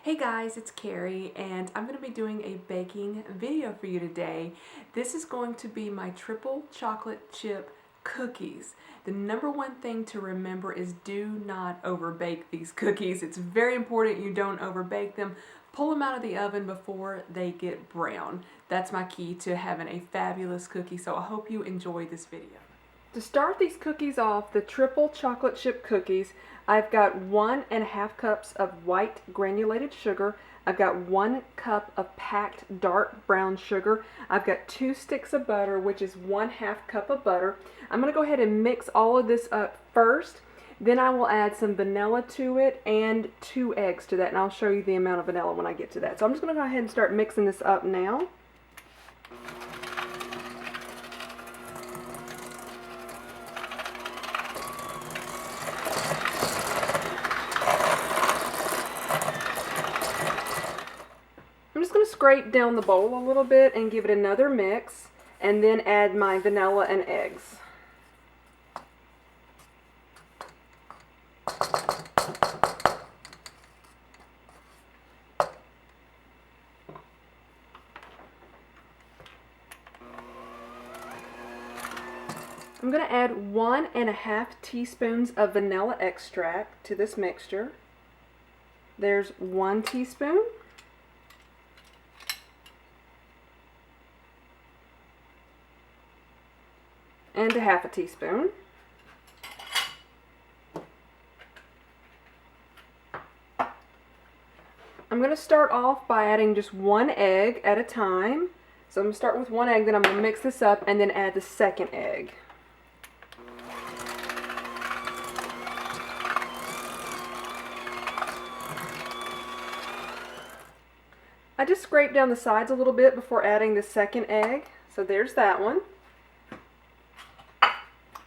Hey guys, it's Carrie and I'm going to be doing a baking video for you today. This is going to be my triple chocolate chip cookies. The number one thing to remember is do not overbake these cookies. It's very important you don't overbake them. Pull them out of the oven before they get brown. That's my key to having a fabulous cookie, so I hope you enjoy this video. To start these cookies off, the triple chocolate chip cookies, I've got 1.5 cups of white granulated sugar. I've got 1 cup of packed dark brown sugar. I've got 2 sticks of butter, which is 1/2 cup of butter. I'm going to go ahead and mix all of this up first. Then I will add some vanilla to it and 2 eggs to that, and I'll show you the amount of vanilla when I get to that. So I'm just going to go ahead and start mixing this up now. I'm just going to scrape down the bowl a little bit and give it another mix, and then add my vanilla and eggs. I'm going to add 1.5 teaspoons of vanilla extract to this mixture. There's 1 teaspoon. And 1/2 teaspoon. I'm going to start off by adding just 1 egg at a time. So I'm going to start with 1 egg, then I'm going to mix this up and then add the second egg. I just scrape down the sides a little bit before adding the second egg. So there's that one.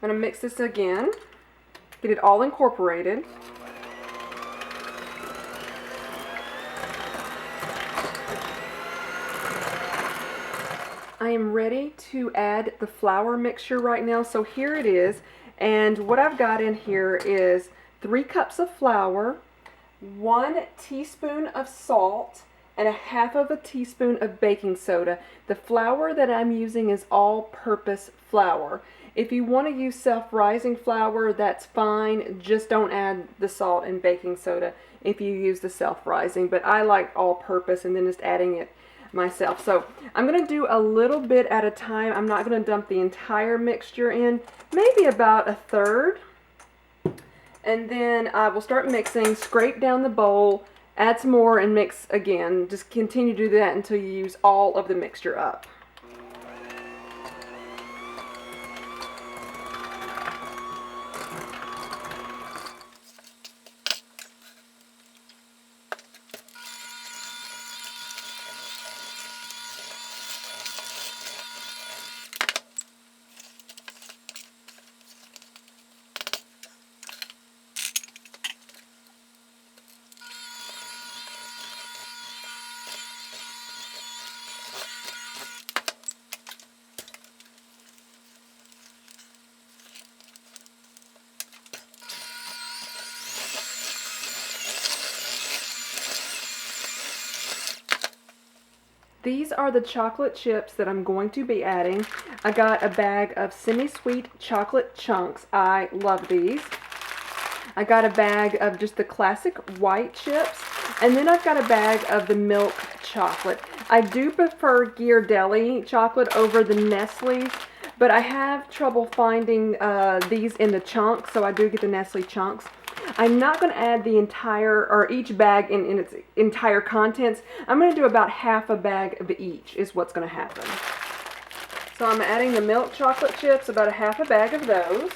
I'm going to mix this again, get it all incorporated. I am ready to add the flour mixture right now, so here it is. And what I've got in here is 3 cups of flour, 1 teaspoon of salt, and 1/2 teaspoon of baking soda. The flour that I'm using is all-purpose flour. If you want to use self-rising flour, that's fine. Just don't add the salt and baking soda if you use the self-rising. But I like all-purpose and then just adding it myself. So I'm going to do a little bit at a time. I'm not going to dump the entire mixture in, maybe about 1/3. And then I will start mixing, scrape down the bowl, add some more and mix again. Just continue to do that until you use all of the mixture up. These are the chocolate chips that I'm going to be adding. I got a bag of semi-sweet chocolate chunks. I love these. I got a bag of just the classic white chips. And then I've got a bag of the milk chocolate. I do prefer Ghirardelli chocolate over the Nestle's, but I have trouble finding these in the chunks, so I do get the Nestle chunks. I'm not going to add the entire, or each bag in its entire contents. I'm going to do about 1/2 bag of each is what's going to happen. So I'm adding the milk chocolate chips, about 1/2 bag of those.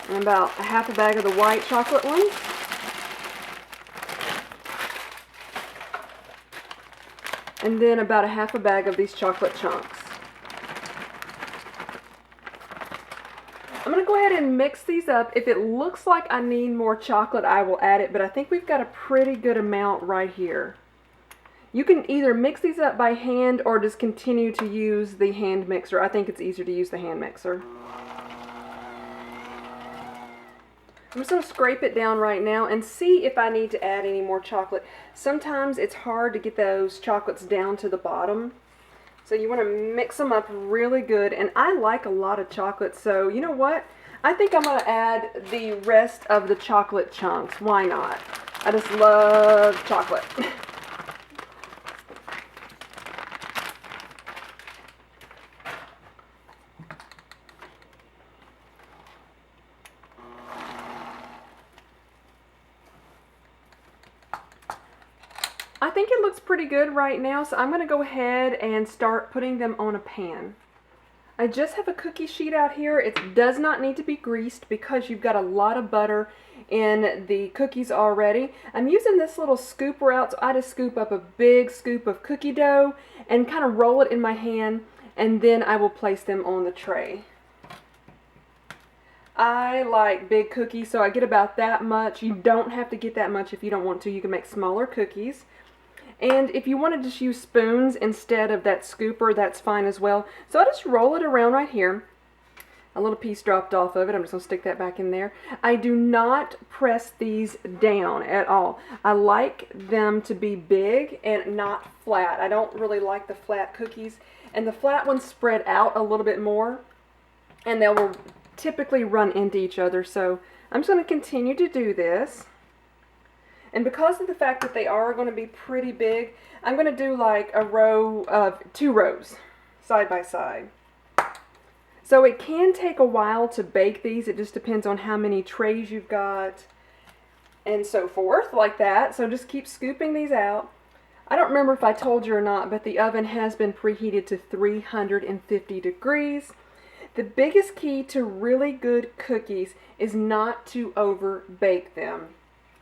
And about 1/2 bag of the white chocolate ones. And then about 1/2 bag of these chocolate chunks. I'm going to go ahead and mix these up. If it looks like I need more chocolate, I will add it, but I think we've got a pretty good amount right here. You can either mix these up by hand or just continue to use the hand mixer. I think it's easier to use the hand mixer. I'm just going to scrape it down right now and see if I need to add any more chocolate. Sometimes it's hard to get those chocolates down to the bottom. So you want to mix them up really good. And I like a lot of chocolate, so you know what? I think I'm going to add the rest of the chocolate chunks. Why not? I just love chocolate. I think it looks pretty good right now, so I'm going to go ahead and start putting them on a pan. I just have a cookie sheet out here. It does not need to be greased because you've got a lot of butter in the cookies already. I'm using this little scooper out, so I just scoop up a big scoop of cookie dough and kind of roll it in my hand, and then I will place them on the tray. I like big cookies, so I get about that much. You don't have to get that much if you don't want to. You can make smaller cookies. And if you want to just use spoons instead of that scooper, that's fine as well. So I just roll it around right here. A little piece dropped off of it. I'm just going to stick that back in there. I do not press these down at all. I like them to be big and not flat. I don't really like the flat cookies. And the flat ones spread out a little bit more, and they will typically run into each other. So I'm just going to continue to do this. And because of the fact that they are going to be pretty big, I'm going to do like a row of 2 rows side by side. So it can take a while to bake these. It just depends on how many trays you've got and so forth, like that. So just keep scooping these out. I don't remember if I told you or not, but the oven has been preheated to 350 degrees. The biggest key to really good cookies is not to over bake them.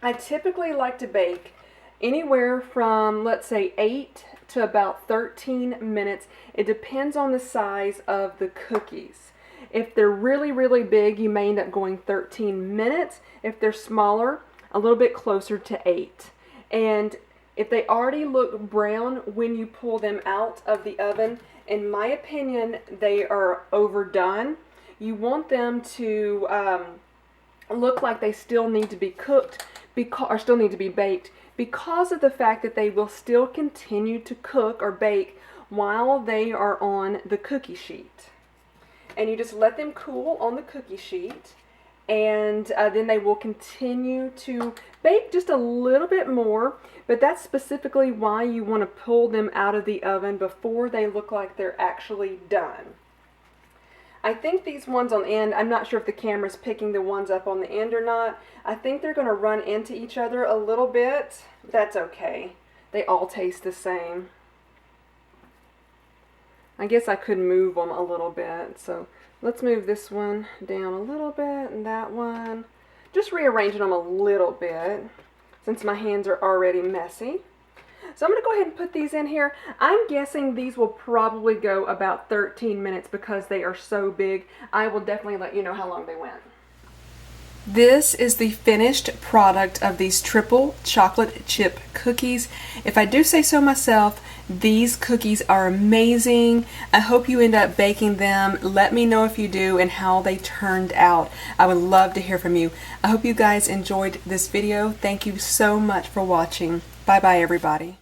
I typically like to bake anywhere from, let's say, 8 to about 13 minutes. It depends on the size of the cookies. If they're really, really big, you may end up going 13 minutes. If they're smaller, a little bit closer to 8. And if they already look brown when you pull them out of the oven, in my opinion, they are overdone. You want them to look like they still need to be cooked, or still need to be baked, because of the fact that they will still continue to cook or bake while they are on the cookie sheet. And you just let them cool on the cookie sheet, and then they will continue to bake just a little bit more, but that's specifically why you want to pull them out of the oven before they look like they're actually done. I think these ones on the end, I'm not sure if the camera's picking the ones up on the end or not. I think they're going to run into each other a little bit. That's okay. They all taste the same. I guess I could move them a little bit. So let's move this one down a little bit and that one. Just rearranging them a little bit since my hands are already messy. So I'm going to go ahead and put these in here. I'm guessing these will probably go about 13 minutes because they are so big. I will definitely let you know how long they went. This is the finished product of these triple chocolate chip cookies. If I do say so myself, these cookies are amazing. I hope you end up baking them. Let me know if you do and how they turned out. I would love to hear from you. I hope you guys enjoyed this video. Thank you so much for watching. Bye bye everybody.